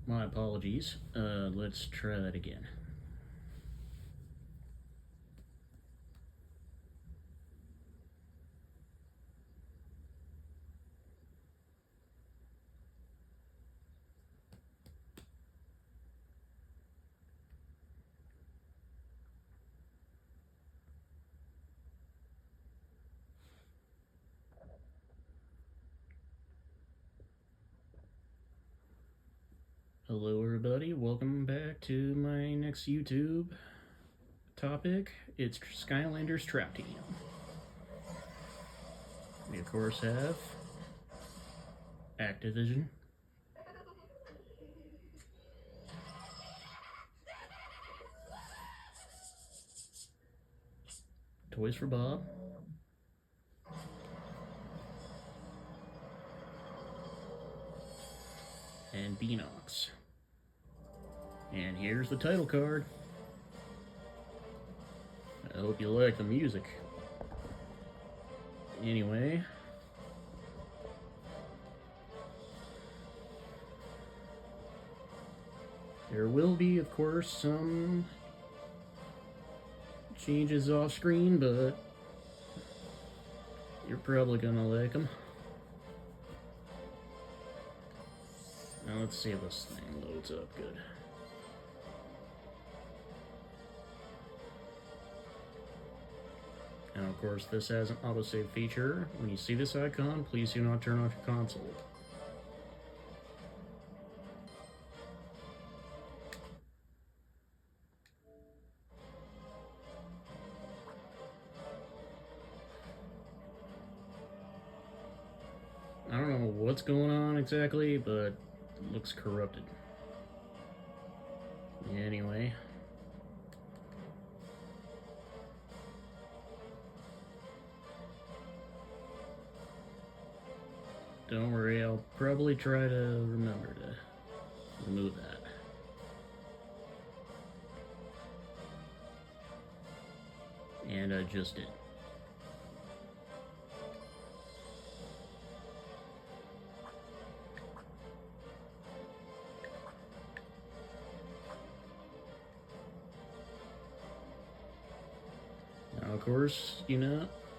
My apologies. Let's try that again. Hello everybody, welcome back to my next YouTube topic. It's Skylanders Trap Team. We of course have Activision, Toys for Bob, and Beanox. And here's the title card. I hope you like the music. Anyway, there will be, of course, some changes off screen, but you're probably gonna like them. Now let's see if this thing loads up good. Now, of course, this has an autosave feature. When you see this icon, please do not turn off your console. I don't know what's going on exactly, but it looks corrupted. Anyway. Don't worry, I'll probably try to remember to remove that. And I just did.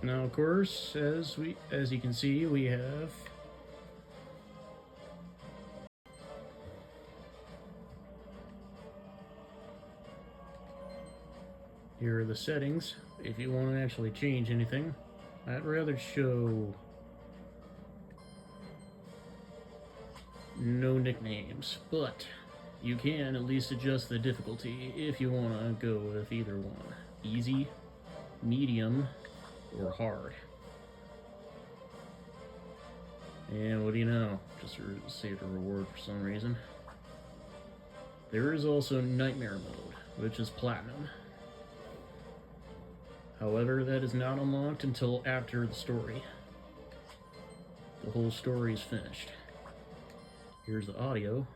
Now of course, as you can see, we have here are the settings. If you want to actually change anything, I'd rather show no nicknames, but you can at least adjust the difficulty if you want to go with either one. Easy, medium, or hard. And what do you know? Just saved a reward for some reason. There is also Nightmare mode, which is platinum. However, that is not unlocked until after the story. The whole story is finished. Here's the audio.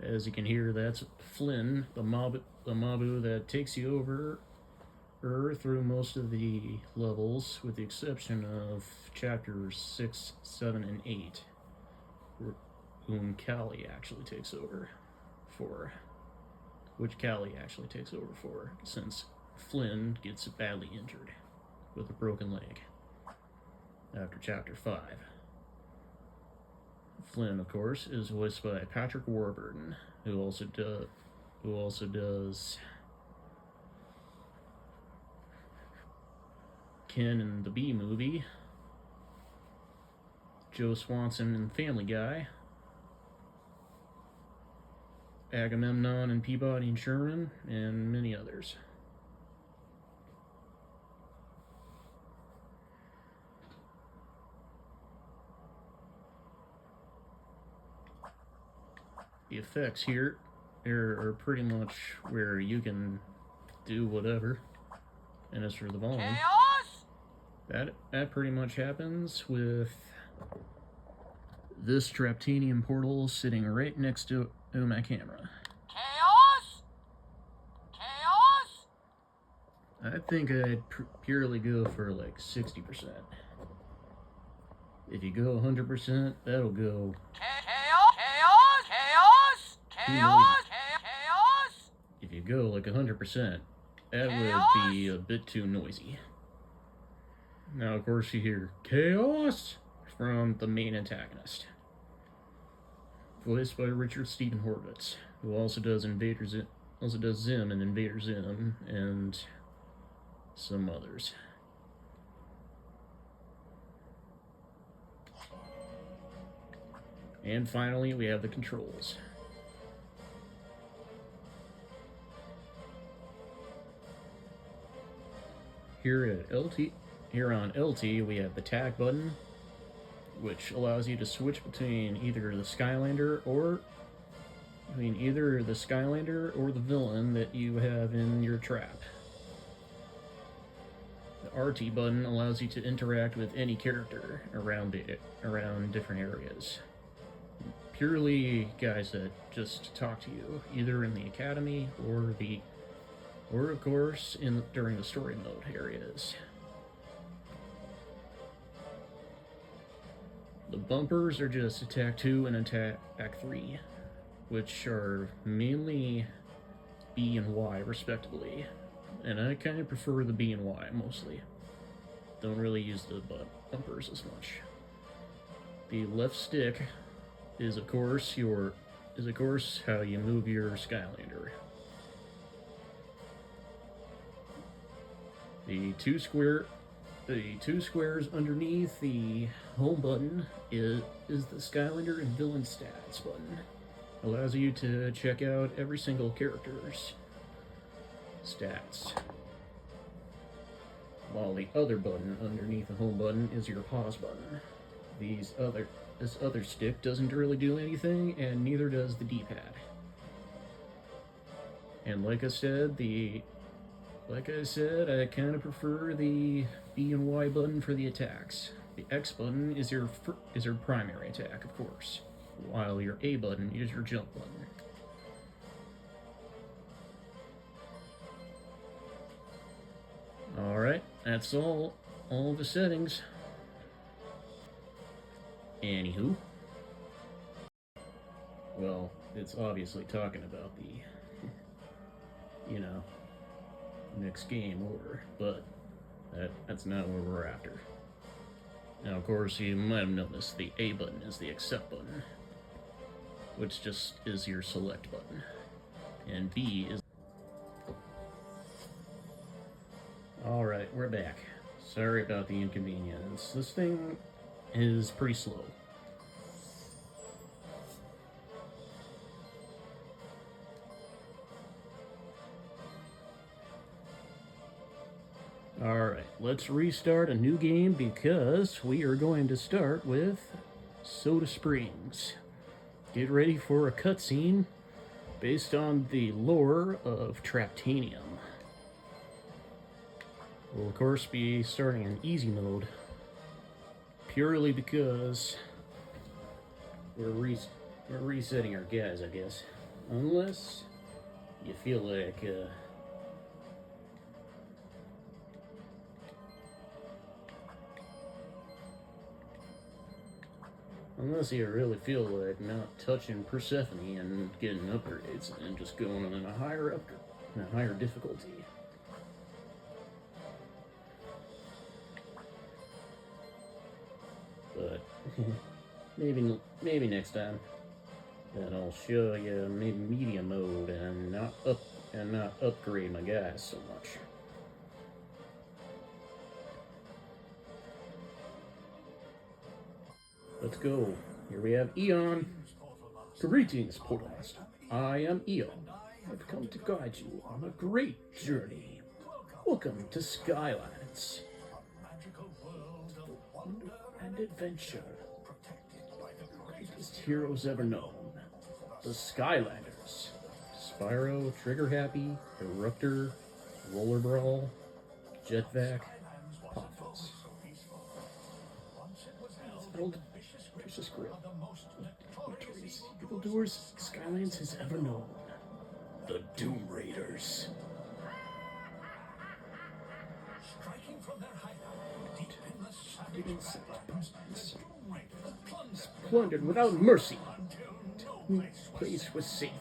As you can hear, that's Flynn, the Mabu that takes you over through most of the levels, with the exception of chapters 6, 7, and 8, whom Callie actually takes over for. Which Callie actually takes over for, since Flynn gets badly injured with a broken leg after chapter 5. Flynn, of course, is voiced by Patrick Warburton, who also does Ken in the Bee Movie, Joe Swanson in Family Guy, Agamemnon in Peabody and Sherman, and many others. The effects here are pretty much where you can do whatever. And as for the volume, Chaos! That pretty much happens with this Traptanium portal sitting right next to my camera. Chaos! Chaos! I think I'd purely go for like 60%. If you go 100%, that'll go... Chaos! If you go like 100%, that would be a bit too noisy. Now, of course, you hear chaos from the main antagonist, voiced by Richard Stephen Horvitz, who also does Zim and Invader Zim and some others. And finally, we have the controls. Here on LT, we have the tag button, which allows you to switch between either the Skylander or the villain that you have in your trap. The RT button allows you to interact with any character around different areas. Purely guys that just talk to you, either in the academy or of course during the story mode areas. The bumpers are just attack 2 and attack 3, which are mainly B and Y respectively, and I kind of prefer the B and Y mostly. Don't really use the bumpers as much. The left stick is of course how you move your Skylander. The two squares underneath the home button is the Skylander and villain stats button. Allows you to check out every single character's stats. While the other button underneath the home button is your pause button. This other stick doesn't really do anything, and neither does the D-pad. And like I said, I kind of prefer the B and Y button for the attacks. The X button is your primary attack, of course, while your A button is your jump button. Alright, that's all the settings. Anywho. Well, it's obviously talking about the, next game over, but that's not what we're after. Now, of course, you might have noticed the A button is the accept button, which just is your select button, and B is... Alright, we're back. Sorry about the inconvenience. This thing is pretty slow. Alright, let's restart a new game because we are going to start with Soda Springs. Get ready for a cutscene based on the lore of Traptanium. We'll of course be starting in easy mode, purely because we're resetting our guys, I guess. Unless you feel like unless you really feel like not touching Persephone and getting upgrades and just going on a higher difficulty. But maybe next time, then I'll show you maybe medium mode and not upgrade my guys so much. Let's go. Here we have Eon. Greetings, Portalist. I am Eon. I've come to guide you on a great journey. Welcome to Skylands. Wonder and adventure. The greatest heroes ever known. The Skylanders. Spyro, Trigger Happy, Eruptor, Roller Brawl, Jetvac, Potfus. Settled vicious grip. Notorious evildoers Skylands has ever known. The Doom Raiders. Striking from their hideout deep in the savage plundered without mercy. No place was safe.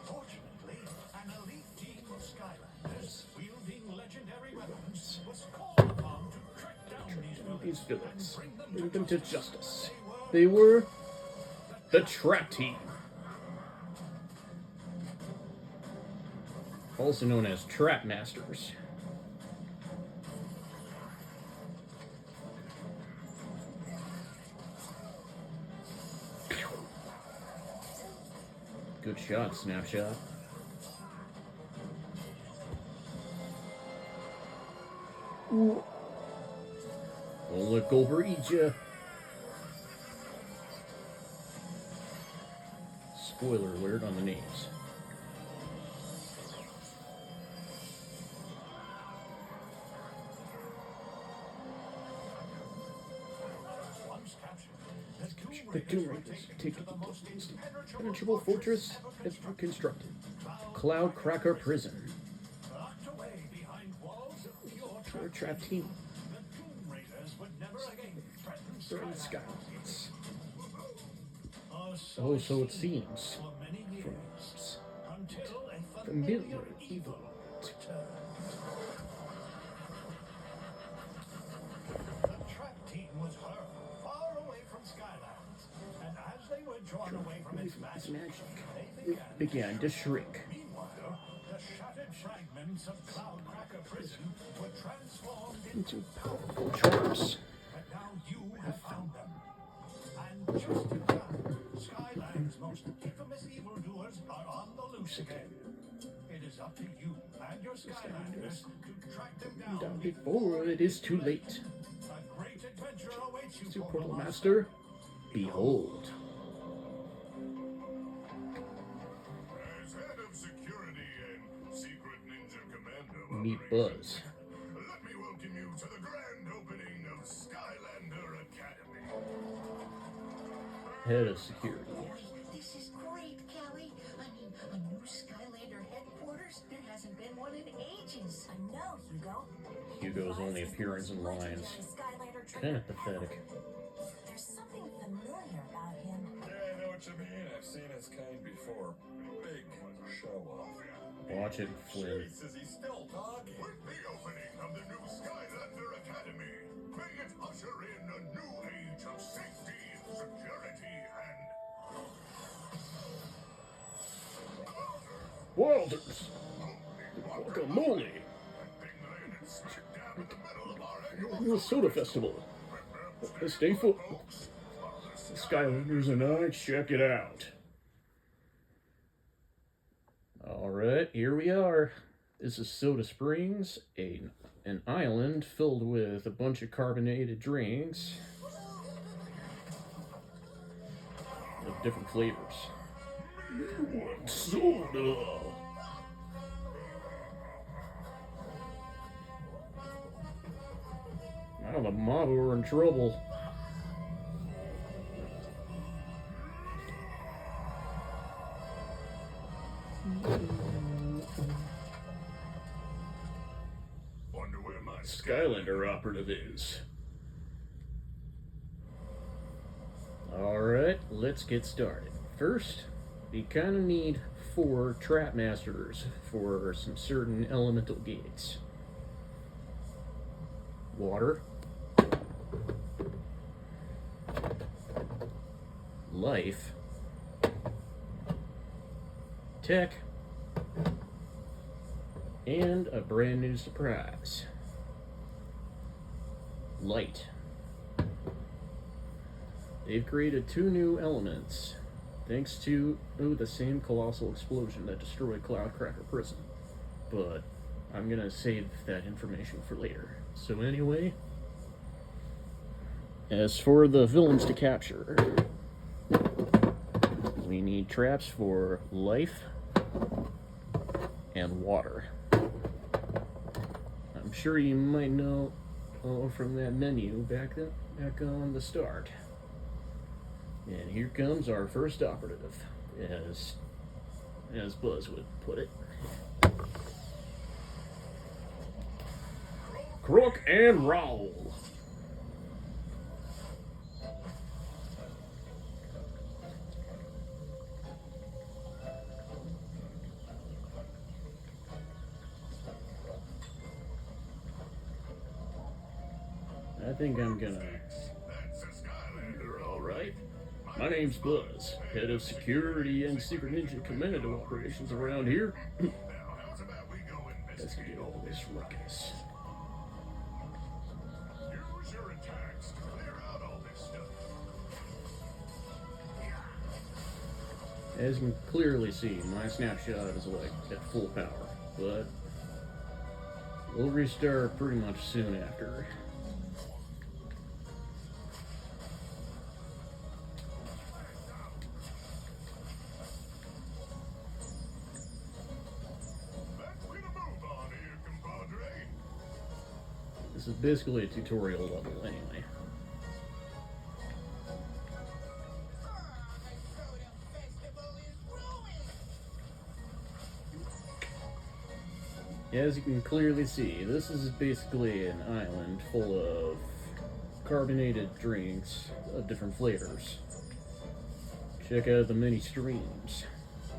Fortunately, an elite team of Skylanders wielding legendary weapons was called upon to track down These villains, bring them to justice. They were the Trap Team, also known as Trap Masters. Good shot, Snapshot. Ooh. Don't let Gulper eat ya. Spoiler alert on the names. The Tomb Raiders take the most impenetrable fortress ever constructed, Cloudcracker Prison. To our trap team, threaten Skylands. Oh, so it seems. Familiar evil. The trap team was hurled far away from Skylands, and as they were drawn away from its magic, It began to shrink. Meanwhile, the shattered fragments of Cloudcracker Prison were transformed Into powerful traps. but now you have found them. And just in time, Skyland's most infamous evildoers are on the loose again. It is up to you and your Skylanders to track them down Before it is too late. a great adventure awaits you, To Portal Master, behold. As head of security and secret ninja commando Meet operations, Buzz. let me welcome you to the grand opening of Skylander Academy. Head of security. This is great, Callie. I mean, a new Skylander headquarters? There hasn't been one in ages. I know, Hugo. Hugo's only appearance in lines. Kind of pathetic. There's something familiar about him. Yeah, I know what you mean. I've seen his kind before. Big show off. Watch it, Flynn. Jeez, is he still talking? With the opening of the new Skylander Academy, may it usher in a new age of safety, security, and Walders! Guacamole! thing landed smack dab in the middle of our annual Annual Soda Festival. Stay full. Skylanders and I, check it out. Alright, here we are. This is Soda Springs, an island filled with a bunch of carbonated drinks of different flavors. Soda! Now the Mabu are in trouble. wonder where my Skylander operative is. Alright, let's get started. First, we kind of need 4 trap masters for some certain elemental gates. Water. Life. Tech. And a brand new surprise. Light. They've created 2 new elements, thanks to the same colossal explosion that destroyed Cloudcracker Prison. But I'm gonna save that information for later. So anyway, as for the villains to capture, we need traps for life and water. I'm sure you might know from that menu back on the start. And here comes our first operative, as Buzz would put it. Crook and roll. I think I'm gonna. That's a Skylander, all Alright. My name's Buzz, head of security and secret ninja commando operations around here. Now, how's about we go Let's investigate get all this ruckus. Use your attacks to clear out all this stuff. As you can clearly see, my snapshot is like at full power, but we'll restart pretty much soon after. That's way to move on here, compadre. This is basically a tutorial level anyway. As you can clearly see, this is basically an island full of carbonated drinks of different flavors. Check out the many streams.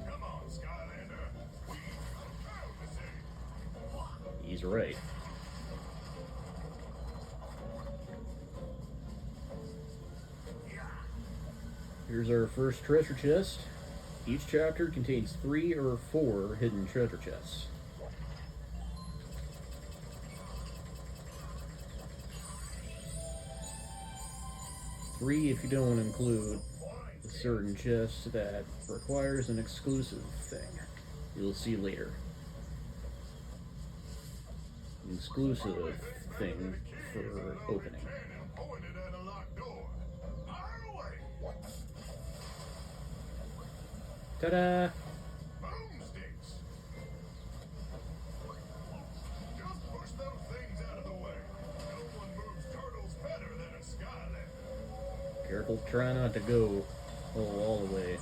Come on, Skylander. We found the city. He's right. Here's our first treasure chest. Each chapter contains 3 or 4 hidden treasure chests. Three if you don't include a certain chest that requires an exclusive thing. You'll see later. An exclusive thing for opening. Cannon pointed at a locked door. Fire away. Ta-da! Boomsticks. Just push those things out of the way. No one moves turtles better than a Skylander. Careful, try not to go all the way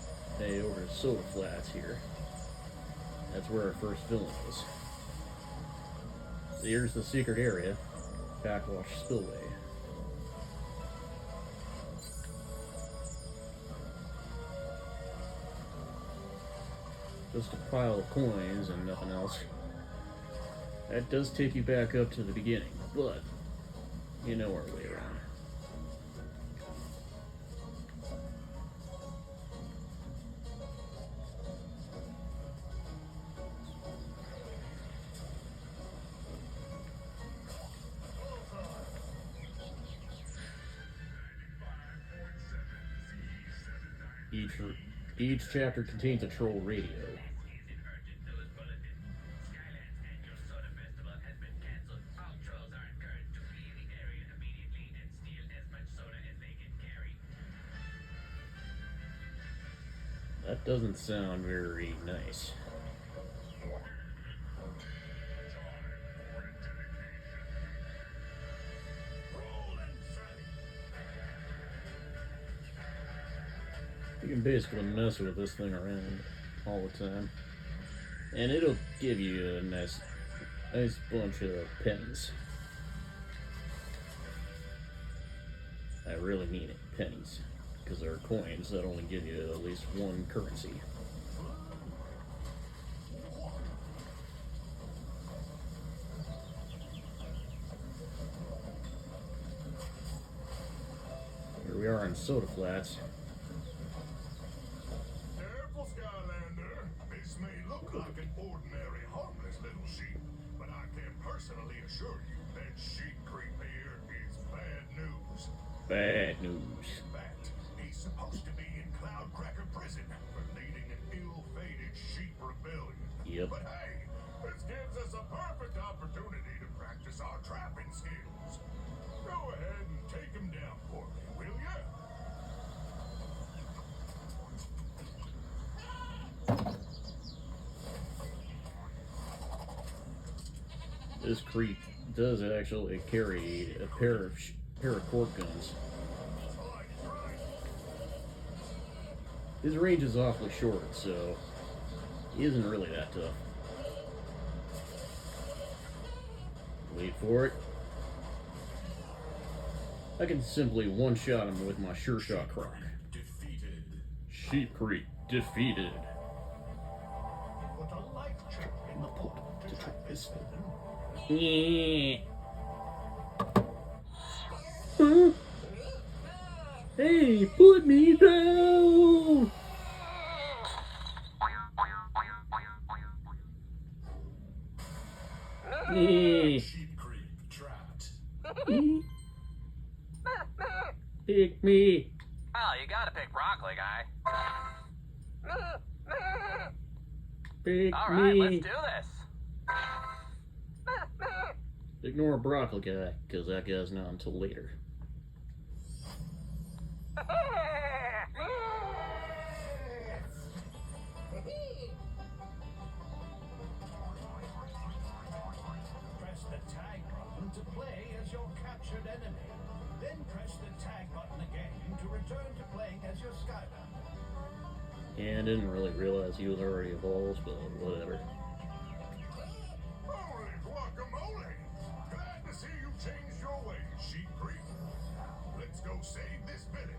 over to Soda Flats here. That's where our first villain is. So here's the secret area, Backwash Spillway. Just a pile of coins and nothing else. That does take you back up to the beginning, but you know our way around. Each chapter contains a troll radio. That doesn't sound very nice. You can basically mess with this thing around all the time, and it'll give you a nice bunch of pennies. I really mean it, pennies, because there are coins that only give you at least one currency. Here we are in Soda Flats. Careful, Skylander. This may look like an ordinary, harmless little sheep, but I can personally assure you that sheep creep here is bad news. Bad news. In fact, he's supposed to be in Cloudcracker Prison for leading an ill-fated sheep rebellion. Yep. But hey, this gives us a perfect opportunity to practice our trapping skills. Go ahead and take him down for me, will ya? This creep does actually carry a pair of cork guns. His range is awfully short, so he isn't really that tough. Wait for it. I can simply one-shot him with my sure-shot croc. Defeated. Sheep Creek defeated. Put a life chip in the portal to track this villain. Yeah. Huh? Hey, put me down! Yeah. Sheep creep trapped. Pick me. Well, you gotta pick broccoli, guy. Pick Alright, me. let's do this. Ignore broccoli guy, because that guy's not until later. Press the tag button to play as your captured enemy. Then press the tag button again to return to playing as your Skylander. Yeah, I didn't really realize he was already evolved, but whatever. Holy guacamole! Glad to see you changed your ways, Sheep Creek. Let's go save this village.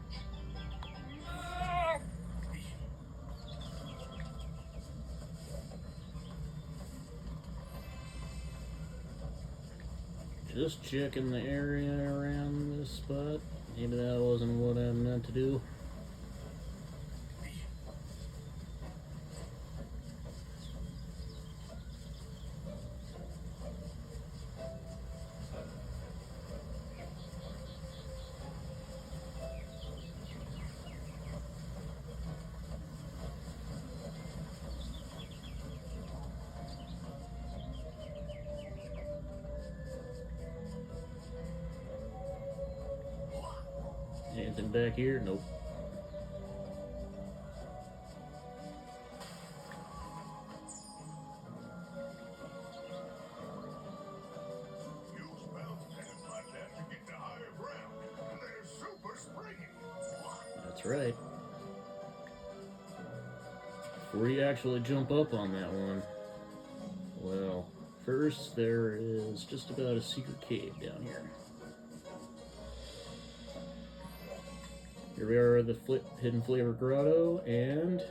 Just checking the area around this spot. Maybe that wasn't what I meant to do. Anything back here? Nope. Use bounce pads like that to get to higher ground. They're super springy. That's right. Before you actually jump up on that one, well, first there is just about a secret cave down here. Here we are at the Hidden Flavor Grotto, and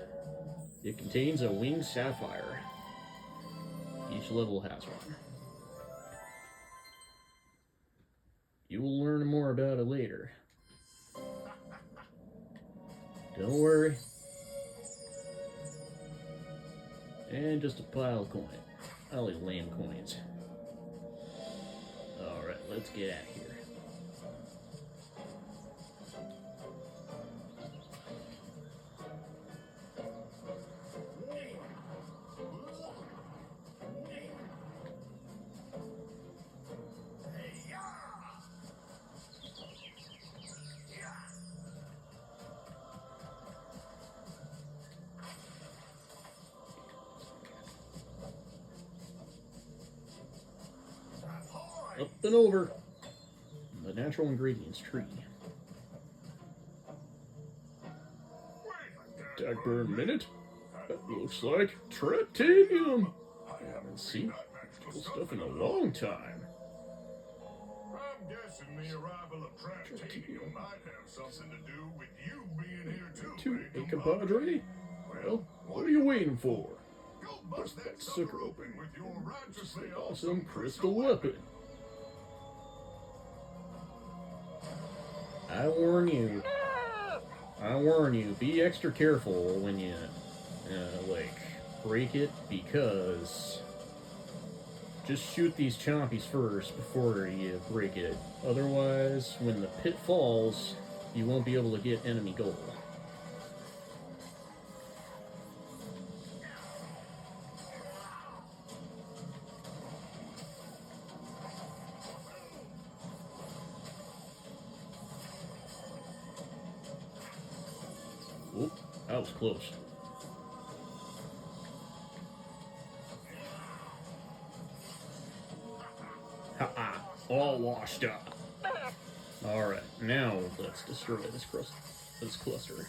it contains a winged sapphire. Each level has one. You will learn more about it later. Don't worry. And just a pile of coins. All these lame coins. Alright, let's get out of here. Up and over. The natural ingredients tree. Dagburn minute. That looks like Tritanium. I haven't seen cool stuff in a long time. I'm guessing the arrival of Traptanium might have something to do with you being here too. Hey, compadre. Well, what are you waiting for? Go bust that That sucker sucker open with your righteously Awesome crystal weapon. I warn you. Be extra careful when you, break it, because just shoot these chompies first before you break it. Otherwise, when the pit falls, you won't be able to get enemy gold. Oop, that was close. Ha-ha, all washed up. Alright, now let's destroy this cluster.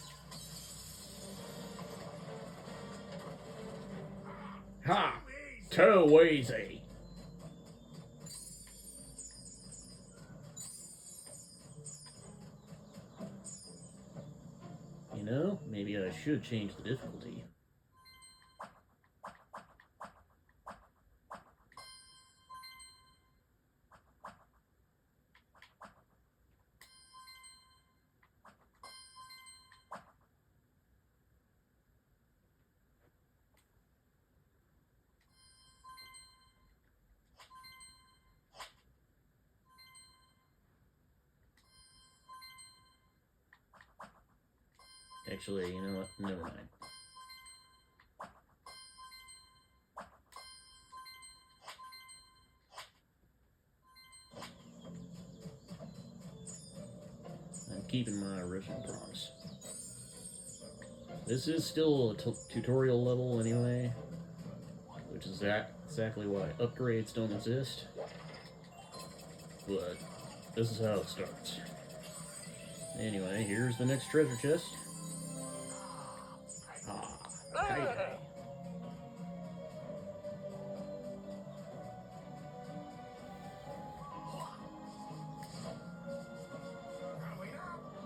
Ha! Too easy! You know, maybe I should change the difficulty. Actually, you know what? Never mind. I'm keeping my original promise. This is still a tutorial level anyway, which is exactly why upgrades don't exist. But this is how it starts. Anyway, here's the next treasure chest. Hey.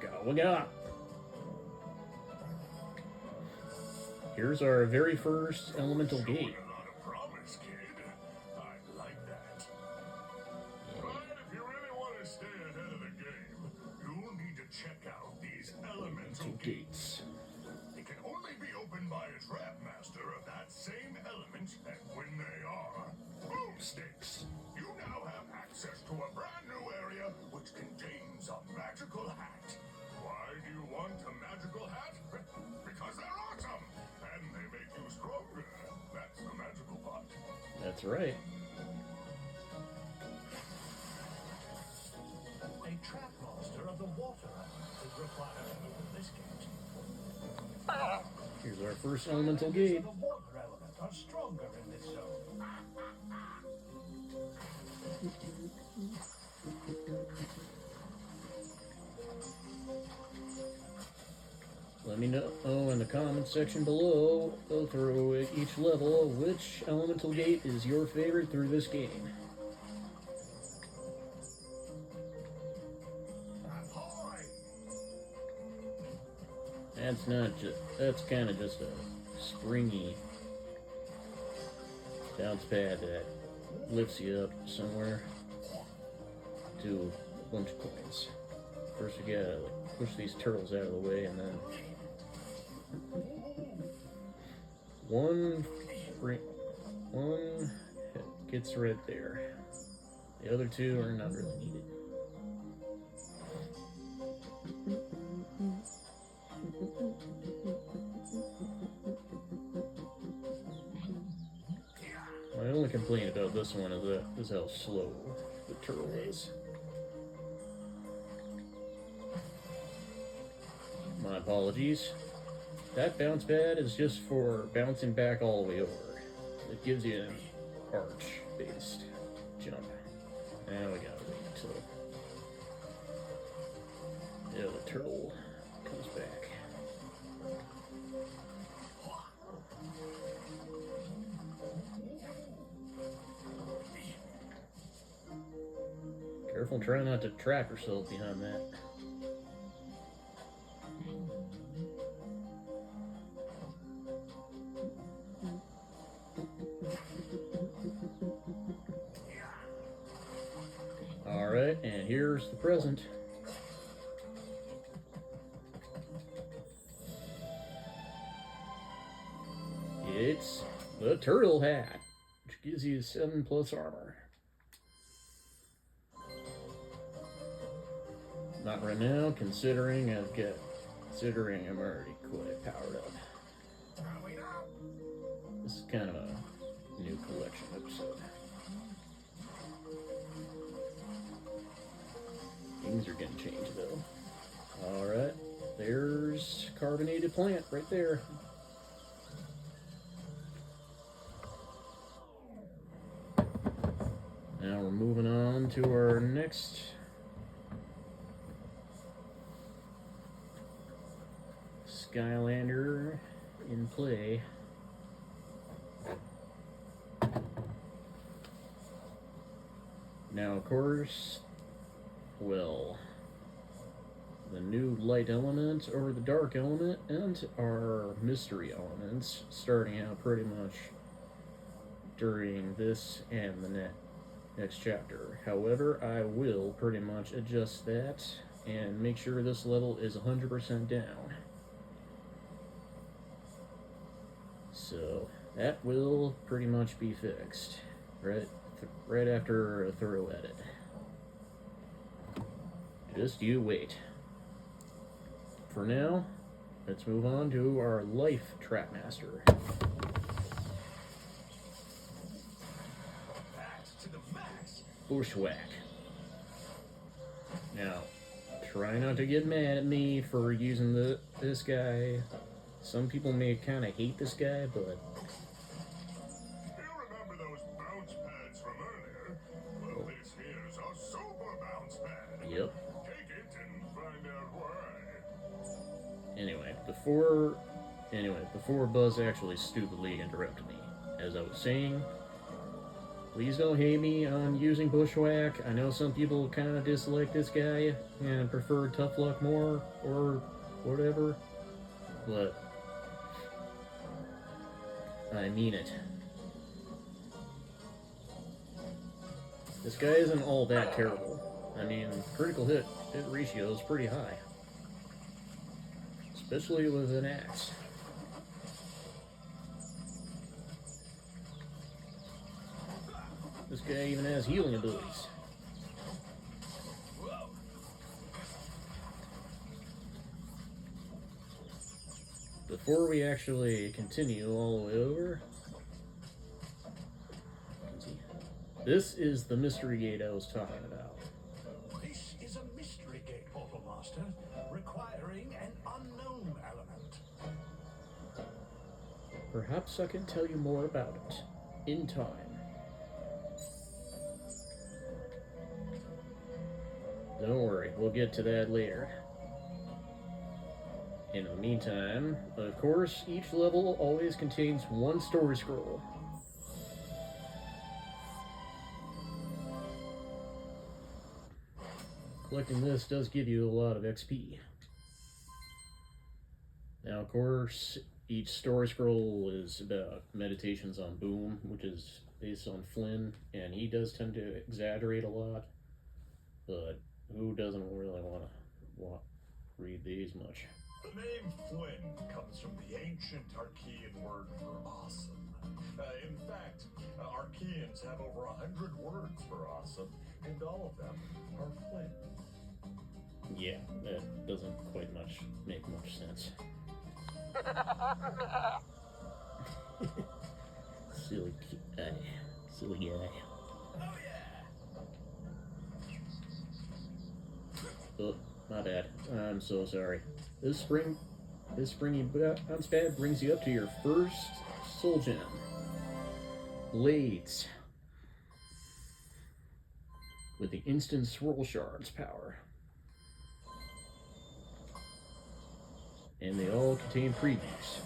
Going up. Here's our very first elemental gate. A lot of promise, kid. I like that. But if you really want to stay ahead of the game, you'll need to check out these elemental gates. They can only be opened by a trap master of that same element, and when they are boomsticks, you now have access to a brand new area which contains a magical hat. Why do you want a magical hat? Because they're awesome, and they make you stronger. That's the magical part. That's right. A trap monster of the water element is required to open this gate. Here's our first elemental gate. The water element are stronger in this zone. Let me know in the comments section below, through each level, which elemental gate is your favorite through this game. That's kind of just a springy bounce pad that lifts you up somewhere to a bunch of coins. First we gotta push these turtles out of the way, and then one gets right there. The other two are not really needed. My only complaint about this one is how slow the turtle is. My apologies. That bounce pad is just for bouncing back all the way over. It gives you an arch-based jump. Now we gotta wait until the turtle comes back. Careful, try not to trap yourself behind that. Alright, and here's the present. It's the turtle hat, which gives you 7+ armor. Not right now, considering I'm already quite powered up. This is kind of a new collection episode. Things are getting changed though. Alright, there's carbonated plant right there. Now we're moving on to our next Skylander in play. Now, of course, well, the new light element or the dark element and our mystery elements starting out pretty much during this and the next chapter. However, I will pretty much adjust that and make sure this level is 100% down. So that will pretty much be fixed right after a thorough edit. Just you wait. For now, let's move on to our life trap master. Packed to the max. Bushwhack. Now, try not to get mad at me for using this guy. Some people may kind of hate this guy, but You remember those bounce pads from earlier? Well, this here's a super bounce pad. yep. Take it and find out why. Anyway, before Buzz actually stupidly interrupted me, as I was saying, please don't hate me on using Bushwhack. I know some people kind of dislike this guy and prefer Tough Luck more, or whatever, but I mean it. This guy isn't all that terrible. I mean, critical hit ratio is pretty high. Especially with an axe. This guy even has healing abilities. Before we actually continue all the way over, this is the mystery gate I was talking about. This is a mystery gate, Portal Master, requiring an unknown element. Perhaps I can tell you more about it in time. Don't worry, we'll get to that later. In the meantime, of course, each level always contains one story scroll. Collecting this does give you a lot of XP. Now, of course, each story scroll is about meditations on Boom, which is based on Flynn, and he does tend to exaggerate a lot, but who doesn't really want to read these much? The name Flynn comes from the ancient Archean word for awesome. In fact, Archeans have over 100 words for awesome, and all of them are Flynn. Yeah, that doesn't quite make much sense. Silly guy. Silly guy. Oh, my bad. I'm so sorry. This springy bounce pad brings you up to your first soul gem. Blades. With the instant swirl shards power. And they all contain previews.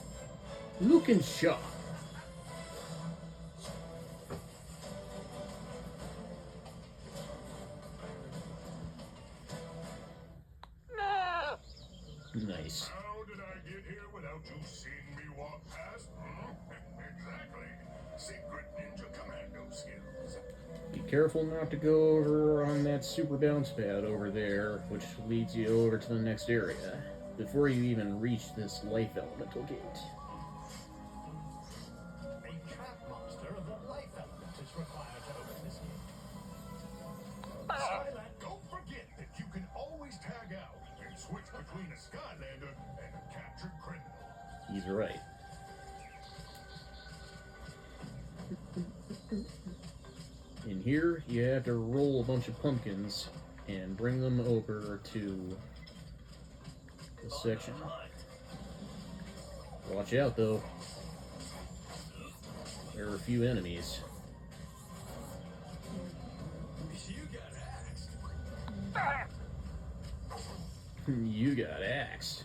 Looking sharp. Nice. How did I get here without you seeing me walk past? Exactly. Secret ninja commando skills. Be careful not to go over on that super bounce pad over there, which leads you over to the next area, before you even reach this life elemental gate. A trap master of the life element is required to open this gate. Skyland, don't forget that you can always tag out and switch between a Skylander and a captured criminal. He's right. In here, you have to roll a bunch of pumpkins and bring them over to the section. Watch out, though. There are a few enemies. You got axed. You got axed.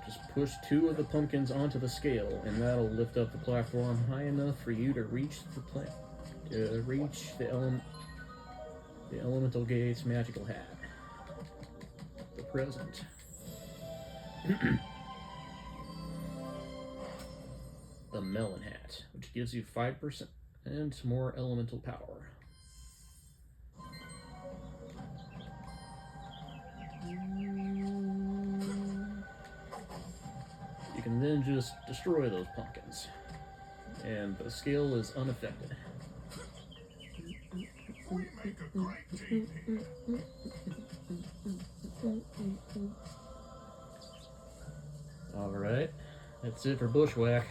Just push 2 of the pumpkins onto the scale, and that'll lift up the platform high enough for you to reach the elemental gate's magical hat. The present. The Melon hat, which gives you 5% more elemental power. You can can then just destroy those pumpkins. And the skill is unaffected. We make a great team here. Alright, that's it for Bushwhack.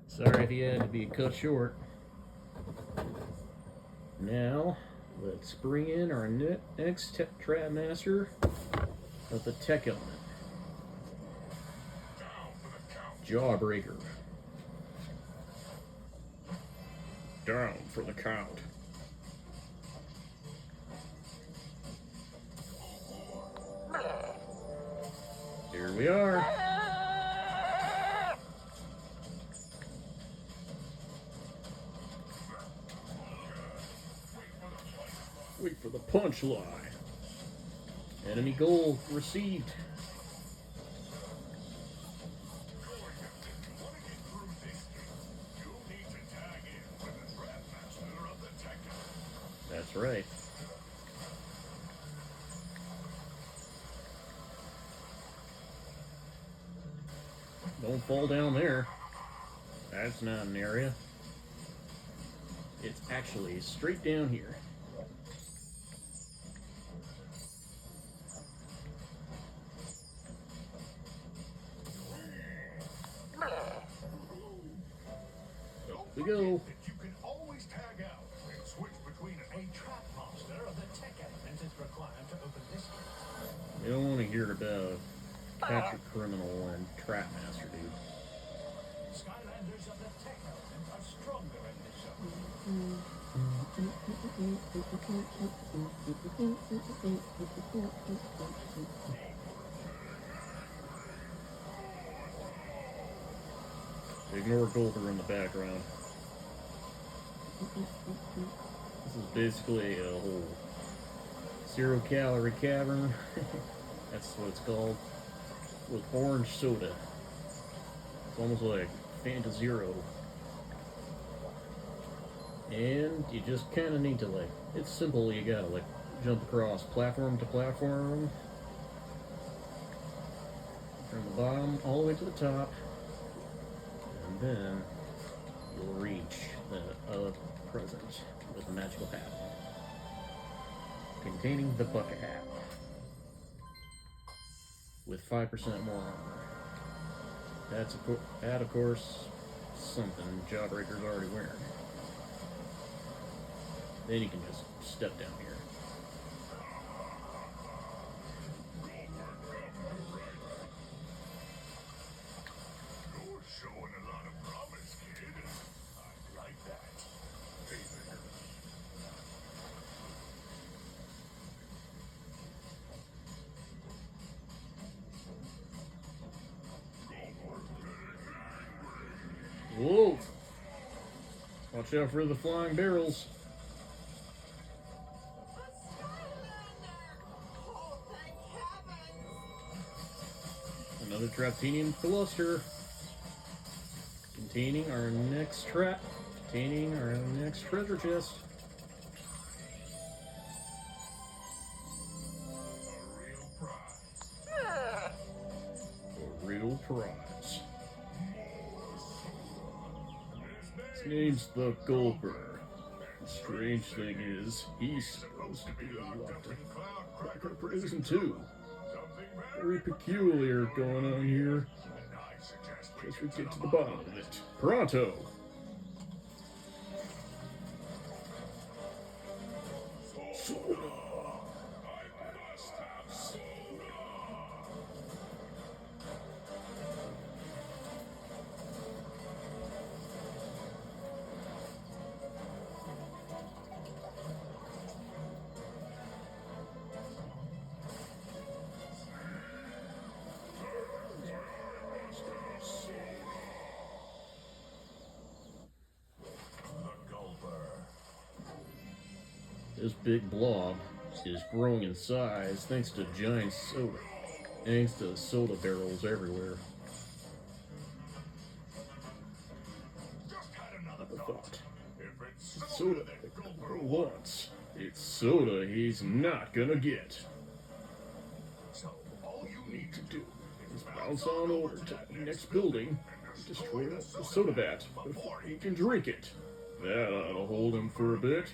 Sorry if you had to be cut short. Now, let's bring in our next trap master of the tech element. Down for the count. Jawbreaker. Down for the count. Here we are. Wait for the punchline. Enemy goal received. That's right. Don't fall down there. That's not an area. It's actually straight down here. We go. You can always tag out and switch between a trap monster or the tech element is required to open this door. We don't want to hear about capture criminal and trap master, dude. Skylanders of the tech element are stronger in this zone. Ignore Gulper in the background. This is basically a whole 0-calorie cavern. That's what it's called. With orange soda. It's almost like Fanta Zero. And you just kind of need to, like, it's simple. You gotta, like, jump across platform to platform. From the bottom all the way to the top. And then you'll reach the present with the magical hat. Containing the bucket hat. With 5% more armor. That's of course something Jawbreaker's already wearing. Then you can just step down here. You're showing a lot of promise, kid. I like that. Hey there. Whoa! Watch out for the flying barrels. Another Traptinium cluster. Containing our next trap. Containing our next treasure chest. A real prize. His name's the Gulper. The strange thing is, he's supposed to be locked in Cloudcracker Prison too. Very peculiar going on here. Guess we get to the bottom of it. Pronto! Soda! I must have soda! This big blob is growing in size thanks to giant soda. Thanks to soda barrels everywhere. I thought. It's soda that Gulper wants. It's soda he's not gonna get. So all you need to do Just bounce on over to the next building, destroy the soda vat before you can drink it. That ought to hold him for a bit.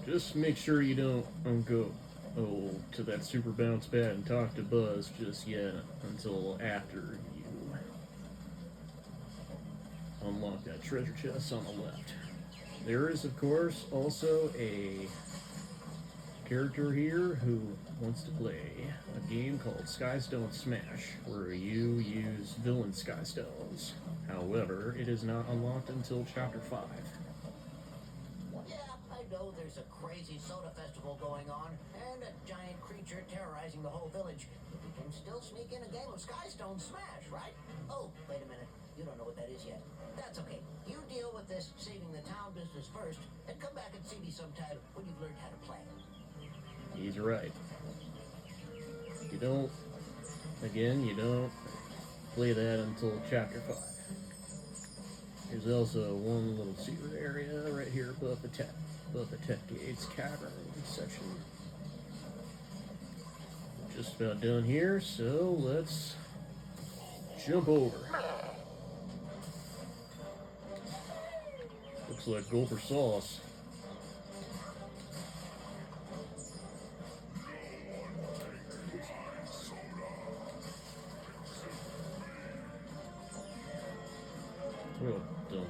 Just make sure you don't go to that super bounce pad and talk to Buzz just yet until after you unlock that treasure chest on the left. There is, of course, also a character here who wants to play a game called Skystone Smash, where you use villain Skystones. However, it is not unlocked until Chapter 5. Yeah, I know there's a crazy soda festival going on and a giant creature terrorizing the whole village. But we can still sneak in a game of Skystone Smash, right? Oh, wait a minute. You don't know what that is yet. That's okay. You deal with this saving the town business first, and come back and see me sometime when you've learned how to play. He's right. You don't play that until Chapter 5. There's also one little secret area right here above the tech gates cavern section. Just about done here, so let's jump over. Looks like Gulper sauce. Well done.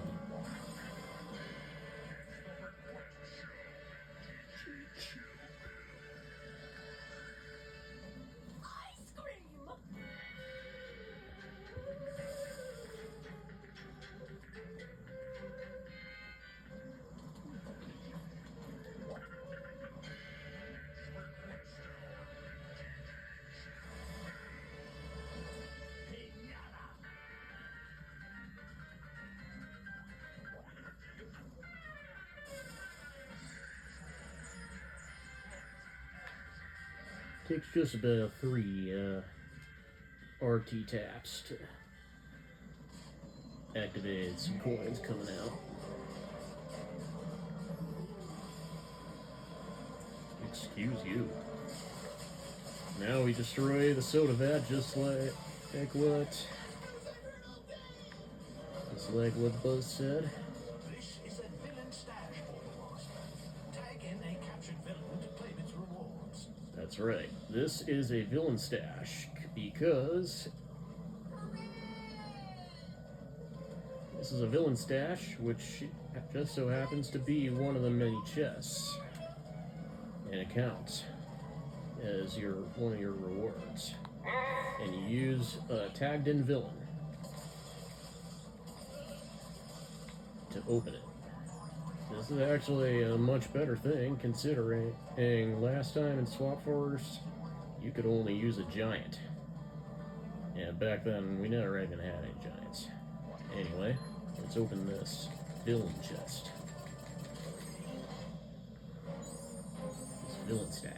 Ice cream! Takes just about 3 RT taps to activate some coins coming out. Excuse you. Now we destroy the soda vat just like what Buzz said. This is a villain stash for Tag in a captured villain to claim its rewards. That's right. This is a villain stash because this is a villain stash, which just so happens to be one of the many chests, and it counts as one of your rewards. And you use a tagged-in villain to open it. This is actually a much better thing, considering last time in Swap Force, you could only use a giant. And back then, we never even had any giants. Anyway, let's open this villain chest. This villain stash.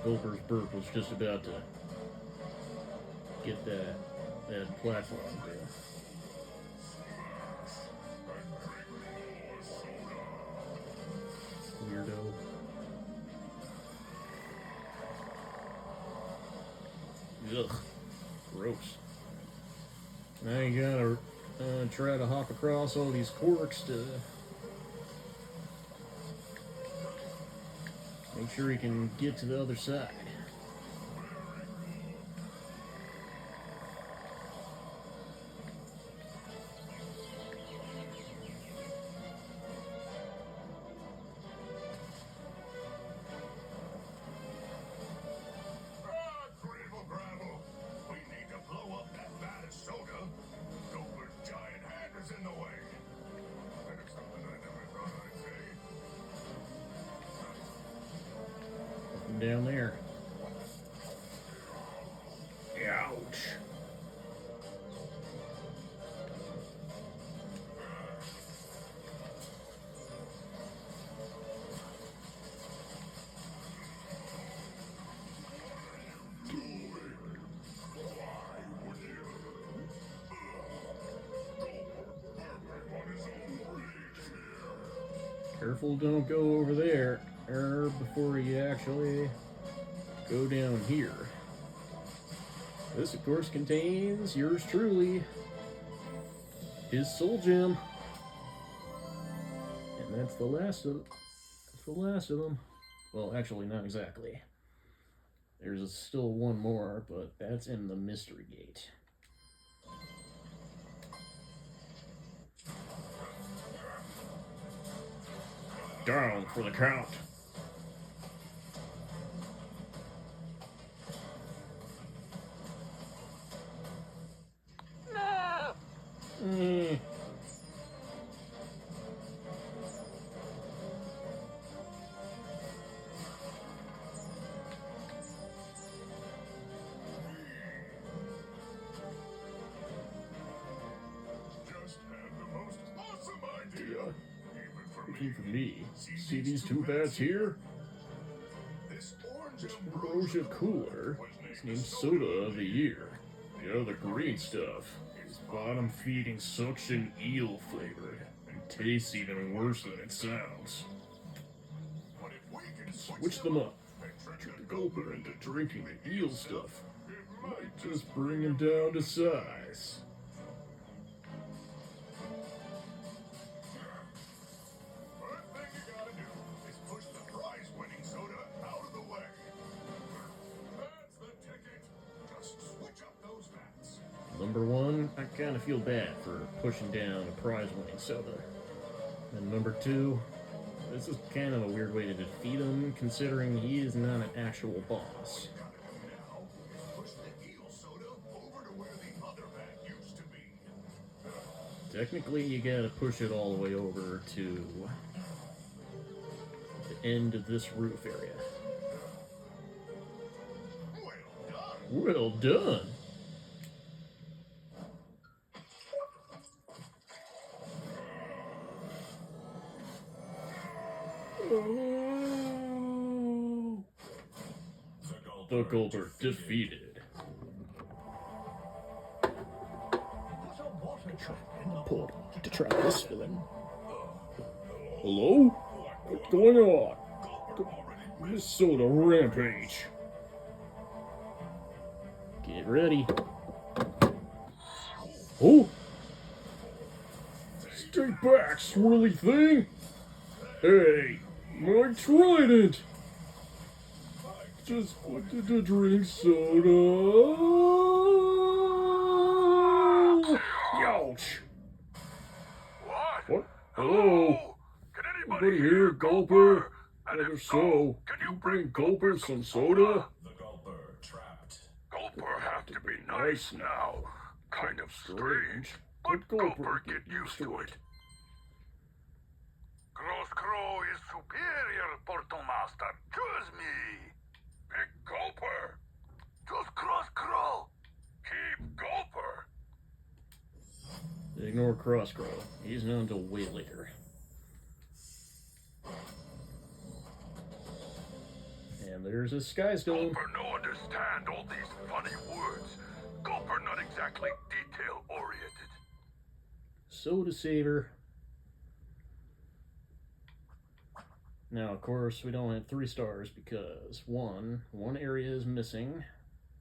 Gulper's burp was just about to get that platform there. Weirdo. Ugh. Gross. Now you gotta try to hop across all these quirks to make sure you can get to the other side. Gravel, gravel. We need to blow up that vat of soda. Gulper's giant hand is in the way. There's something I never thought I'd say. Down there. Ouch. Careful, don't go over there before you actually go down here. This, of course, contains yours truly, his soul gem, and that's the last of them. Well, actually, not exactly. There's still one more, but that's in the mystery gate. Down for the count. No. Just had the most awesome idea. Even for me. See these two bats here? This orange Ambrosia Cooler is named Soda of the Year. The other green stuff is bottom-feeding suction eel flavored and tastes even worse than it sounds. But if we can Switch them up. and trick Trick the Gulper into drinking the eel stuff. Might just bring him down to size. First thing you gotta do is push the prize-winning soda out of the way. That's the ticket. Just switch up those bats. Number one, I kind of feel bad for pushing down a prize-winning soda. And number two, this is kind of a weird way to defeat him, considering he is not an actual boss. Gotta do now is push the eel soda over to where the other bat used to be. Technically, you gotta push it all the way over to the end of this roof area. Well done. Well done! Oh. The Gulper defeated. Put a water trap in the Pull portal to trap this villain. Hello? What's going on? Miss Soda Rampage. Get ready. Oh! Stay back, swirly thing! Hey, my trident! Just wanted to drink soda. Ouch! What? Hello? Can Anybody here, Gulper? And if so, can you bring Gulper some soda? The Gulper trapped. Gulper have to be nice now. Kind of strange, but Gulper get used to it. Cross Crow is superior, Portal Master. Choose me. Pick Gulper. Just Cross Crow. Keep Gulper. Ignore Crosscrow. He's not until way later. And there's a Sky Stone. Gulper no understand all these funny words. Gulper not exactly detail-oriented. Soda Saver. Now, of course, we don't have 3 stars because one area is missing,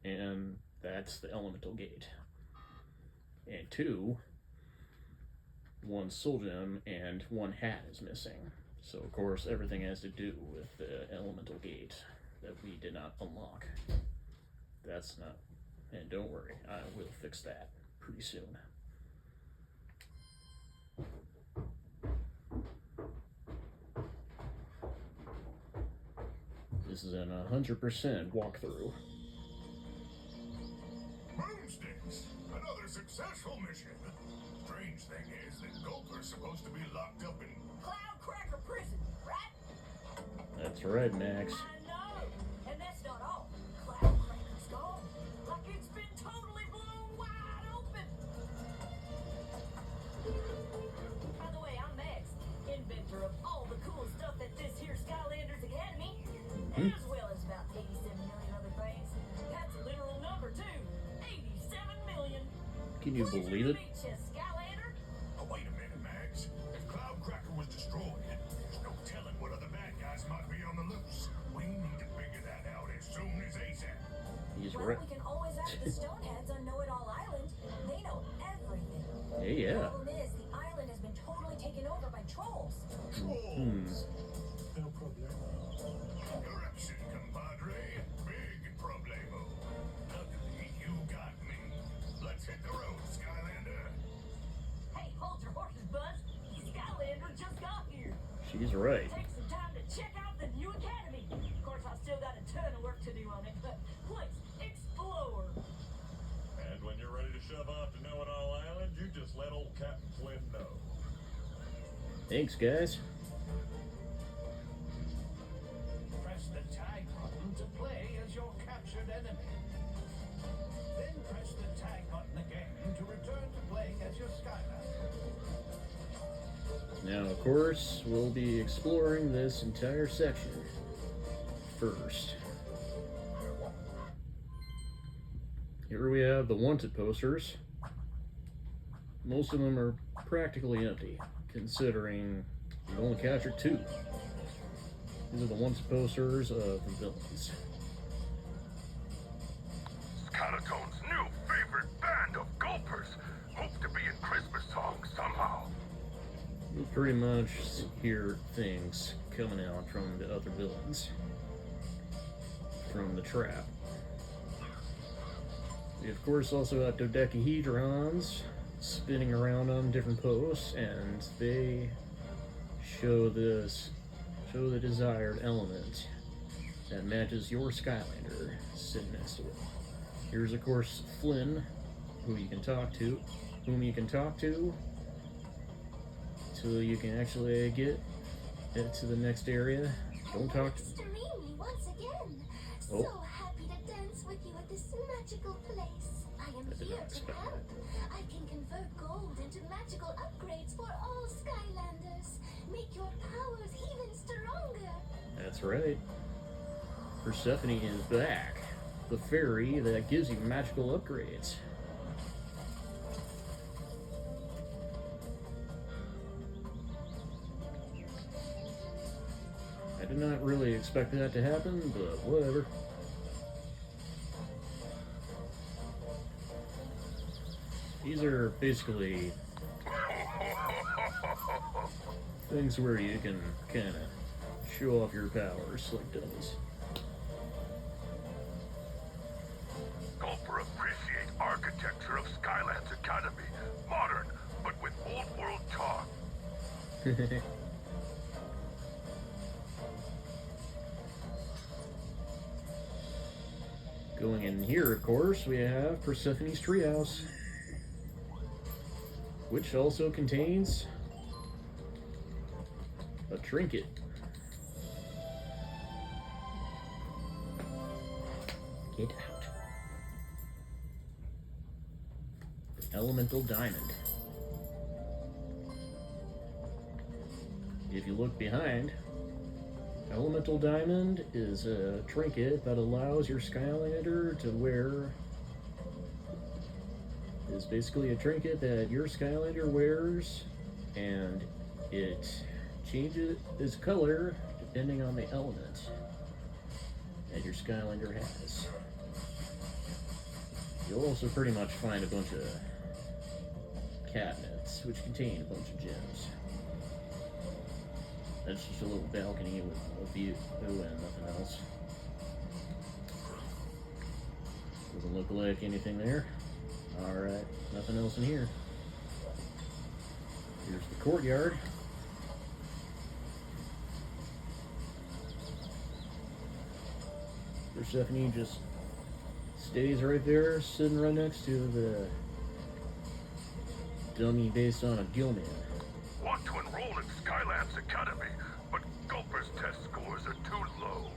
and that's the elemental gate. And 2, 1 soul gem and 1 hat is missing. So, of course, everything has to do with the elemental gate that we did not unlock. That's not... And don't worry, I will fix that pretty soon. This is an 100% walkthrough. Boomsticks! Another successful mission. Strange thing is that Gulper's supposed to be locked up in... Cloudcracker Prison, right? That's right, Max. I know. And that's not all. Cloudcracker's gone. Like it's been totally blown wide open. By the way, I'm Max, inventor of all the cool stuff at this here Skylanders Academy, as well as about 87 million other things. That's a literal number, too. 87 million. Can you Pleasure believe to it? meet you, Skylander. Oh, wait a minute, Max. If Cloudcracker was destroyed, there's no trolls. Trolls. No problemo. Correction, compadre. Big problemo. Luckily, you got me. Let's hit the road, Skylander. Hey, hold your horses, Buzz. Skylander just got here. She's right. Take some time to check out the new academy. Of course, I still got a ton of work to do on it, but let's explore. And when you're ready to shove off to Know-It-All Island, you just let old Captain Flynn know. Thanks, guys. Press the tag button to play as your captured enemy. Then press the tag button again to return to playing as your Skylander. Now, of course, we'll be exploring this entire section first. Here we have the wanted posters. Most of them are practically empty, considering you only captured 2. These are the wanted posters of the villains. Skylaton's new favorite band of Gulpers. Hope to be in Christmas songs somehow. You pretty much hear things coming out from the other villains from the trap. We of course also have dodecahedrons spinning around on different posts, and they show the desired element that matches your Skylander sitting next to it. Here's of course Flynn, whom you can talk to, till you can actually get to the next area. Don't talk to Extremely once again. Oh. So happy to dance with you at this magical place. I am did here not to expect help. I can convert gold into magical upgrades for all Skylanders. Make your powers even stronger. That's right. Persephone is back. The fairy that gives you magical upgrades. I did not really expect that to happen, but whatever. These are basically things where you can kind of show off your powers like dummies. Gulper appreciate architecture of Skylands Academy. Modern, but with old world charm. Going in here, of course, we have Persephone's treehouse, which also contains a trinket. Get out. The elemental diamond. If you look behind, elemental diamond is a trinket that allows your Skylander to wear. Is basically a trinket that your Skylander wears, and it changes its color depending on the element that your Skylander has. You'll also pretty much find a bunch of cabinets which contain a bunch of gems. That's just a little balcony with a view and nothing else. Doesn't look like anything there. Alright, nothing else in here. Here's the courtyard. Persephone just stays right there, sitting right next to the dummy based on a Gillman. Want to enroll in Skylands Academy, but Gulper's test scores are too low.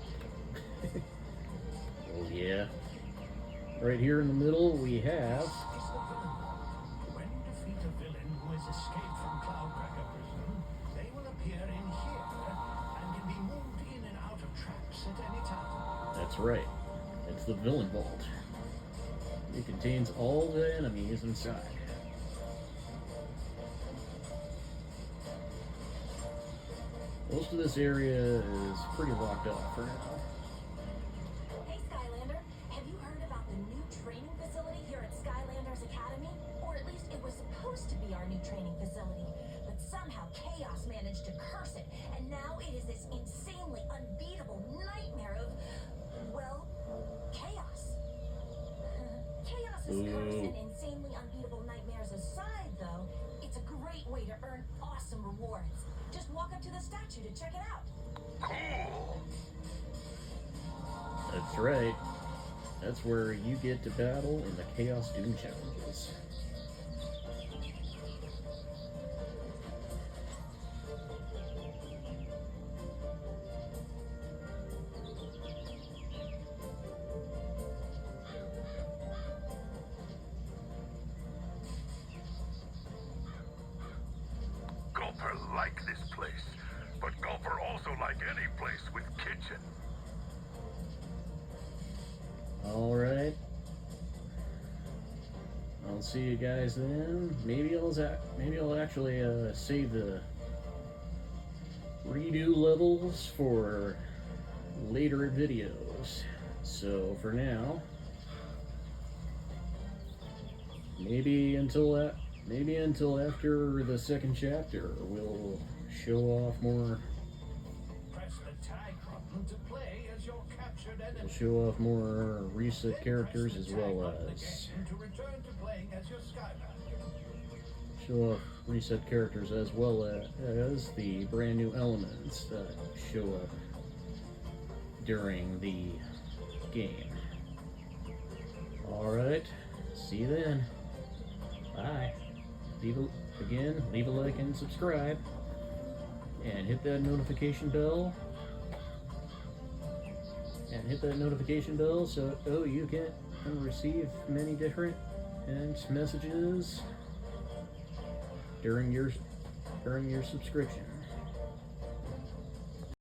Oh yeah. Right here in the middle we have Is the villain. When you defeat a villain who has escaped from Cloudcracker Prison, they will appear in here and can be moved in and out of traps at any time. That's right. It's the villain vault. It contains all the enemies inside. Most of this area is pretty locked up for now. Hey, Skylander, have you heard about the new training facility here at Skylanders Academy? Or at least it was supposed to be our new training facility, but somehow chaos Chaos managed to curse it, and now it is this insanely unbeatable nightmare of, well, chaos. Chaos's curse and insanely unbeatable nightmares aside, though, it's a great way to earn awesome rewards. Just walk up to the statue to check it out. Cool. That's right. That's where you get to battle in the Chaos Doom challenges. Gulper like this place, but Gulper also like any place with kitchen. Alright. I'll see you guys then. Maybe I'll actually save the redo levels for later videos. So for now, maybe until after the second chapter, we'll show off more. Press the tag button to play as your captured enemy. We'll show off more reset characters as well as To return to playing as your Skylander. show off reset characters as well as the brand new elements that show up during the game. Alright, see you then. Bye. Leave a like and subscribe. And hit that notification bell. So you can receive many different messages during your subscription.